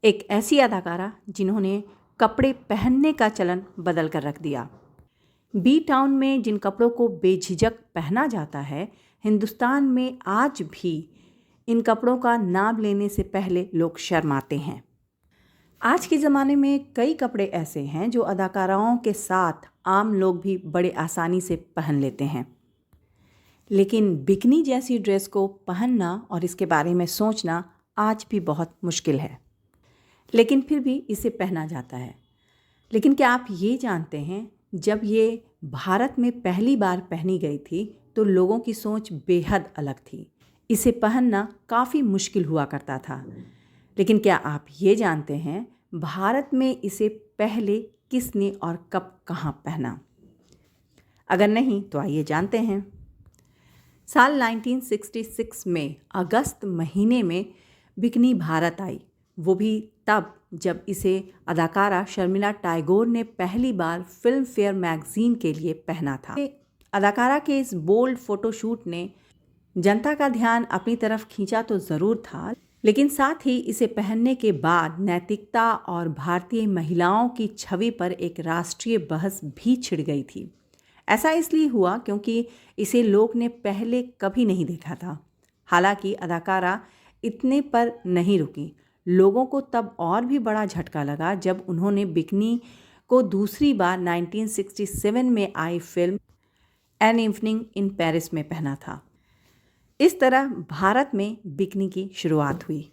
एक ऐसी अदाकारा जिन्होंने कपड़े पहनने का चलन बदल कर रख दिया। बी टाउन में जिन कपड़ों को बेझिझक पहना जाता है, हिंदुस्तान में आज भी इन कपड़ों का नाम लेने से पहले लोग शर्माते हैं। आज के ज़माने में कई कपड़े ऐसे हैं जो अदाकाराओं के साथ आम लोग भी बड़े आसानी से पहन लेते हैं, लेकिन बिकनी जैसी ड्रेस को पहनना और इसके बारे में सोचना आज भी बहुत मुश्किल है, लेकिन फिर भी इसे पहना जाता है। लेकिन क्या आप ये जानते हैं, जब ये भारत में पहली बार पहनी गई थी तो लोगों की सोच बेहद अलग थी। इसे पहनना काफ़ी मुश्किल हुआ करता था। लेकिन क्या आप ये जानते हैं भारत में इसे पहले किसने और कब कहाँ पहना? अगर नहीं तो आइए जानते हैं। साल 1966 में अगस्त महीने में बिकनी भारत आई, वो भी तब जब इसे अदाकारा शर्मिला टैगोर ने पहली बार फिल्म फेयर मैगजीन के लिए पहना था। अदाकारा के इस बोल्ड फोटोशूट ने जनता का ध्यान अपनी तरफ खींचा तो ज़रूर था, लेकिन साथ ही इसे पहनने के बाद नैतिकता और भारतीय महिलाओं की छवि पर एक राष्ट्रीय बहस भी छिड़ गई थी। ऐसा इसलिए हुआ क्योंकि इसे लोग ने पहले कभी नहीं देखा था। हालांकि अदाकारा इतने पर नहीं रुकी। लोगों को तब और भी बड़ा झटका लगा जब उन्होंने बिकनी को दूसरी बार 1967 में आई film an evening in Paris में पहना था। इस तरह भारत में बिकनी की शुरुआत हुई।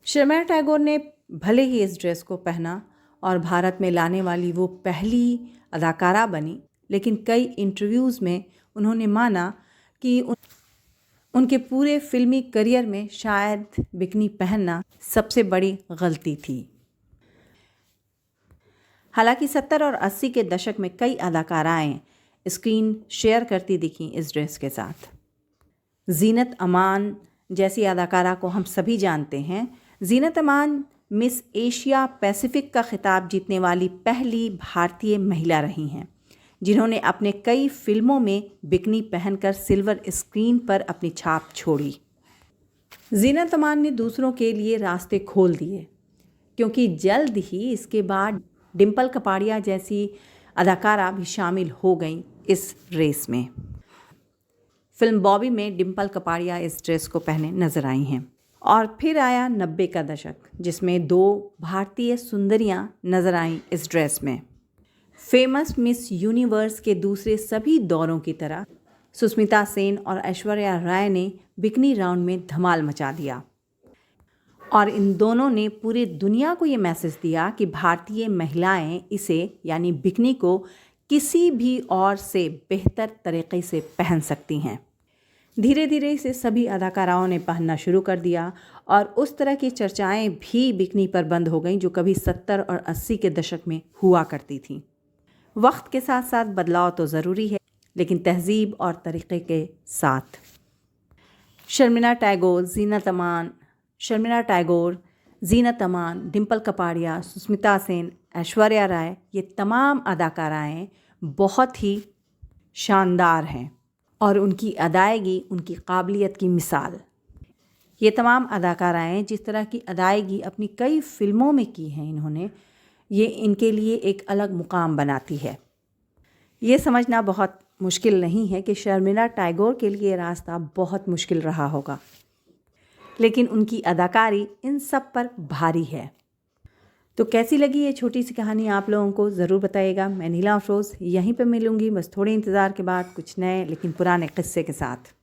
शर्मिला टैगोर ने भले ही इस ड्रेस को पहना और भारत में लाने वाली वो पहली अदाकारा बनी, लेकिन कई इंटरव्यूज़ में उन्होंने माना कि उनके पूरे फिल्मी करियर में शायद बिकनी पहनना सबसे बड़ी गलती थी। हालांकि 70 और 80 के दशक में कई अदाकाराएं स्क्रीन शेयर करती दिखीं इस ड्रेस के साथ। जीनत अमान जैसी अदाकारा को हम सभी जानते हैं। Zeenat Aman miss Asia Pacific का खिताब जीतने वाली पहली भारतीय महिला रही हैं, जिन्होंने अपने कई फिल्मों में बिकनी पहनकर सिल्वर स्क्रीन पर अपनी छाप छोड़ी। जीनत अमान ने दूसरों के लिए रास्ते खोल दिए, क्योंकि जल्द ही इसके बाद डिम्पल कपाड़िया जैसी अदाकारा भी शामिल हो गईं इस रेस में। फिल्म बॉबी में डिम्पल कपाड़िया इस ड्रेस को पहने नजर आई हैं। और फिर आया 90 का दशक, जिसमें 2 भारतीय सुंदरियां नजर आईं इस ड्रेस में। फेमस मिस यूनिवर्स के दूसरे सभी दौरों की तरह सुष्मिता सेन और ऐश्वर्या राय ने बिकनी राउंड में धमाल मचा दिया, और इन दोनों ने पूरी दुनिया को ये मैसेज दिया कि भारतीय महिलाएं इसे यानी बिकनी को किसी भी और से बेहतर तरीके से पहन सकती हैं। धीरे धीरे इसे सभी अदाकाराओं ने पहनना शुरू कर दिया और उस तरह की चर्चाएं भी बिकनी पर बंद हो गईं जो कभी 70 और 80 के दशक में हुआ करती थीं। वक्त के साथ साथ बदलाव तो ज़रूरी है, लेकिन तहजीब और तरीक़े के साथ। शर्मिला टैगोर, जीनत अमान, डिम्पल कपाड़िया, सुष्मिता सेन, ऐश्वर्या राय, ये तमाम अदाकाराएं बहुत ही शानदार हैं और उनकी अदायगी उनकी काबिलियत की मिसाल। ये तमाम अदाकाराएं जिस तरह की अदायगी अपनी कई फिल्मों में की हैं इन्होंने, ये इनके लिए एक अलग मुकाम बनाती है। ये समझना बहुत मुश्किल नहीं है कि शर्मिला टैगोर के लिए रास्ता बहुत मुश्किल रहा होगा, लेकिन उनकी अदाकारी इन सब पर भारी है। तो कैसी लगी ये छोटी सी कहानी आप लोगों को ज़रूर बताइएगा। मैं नीला अफरोज़ यहीं पे मिलूँगी बस थोड़े इंतज़ार के बाद कुछ नए लेकिन पुराने किस्से के साथ।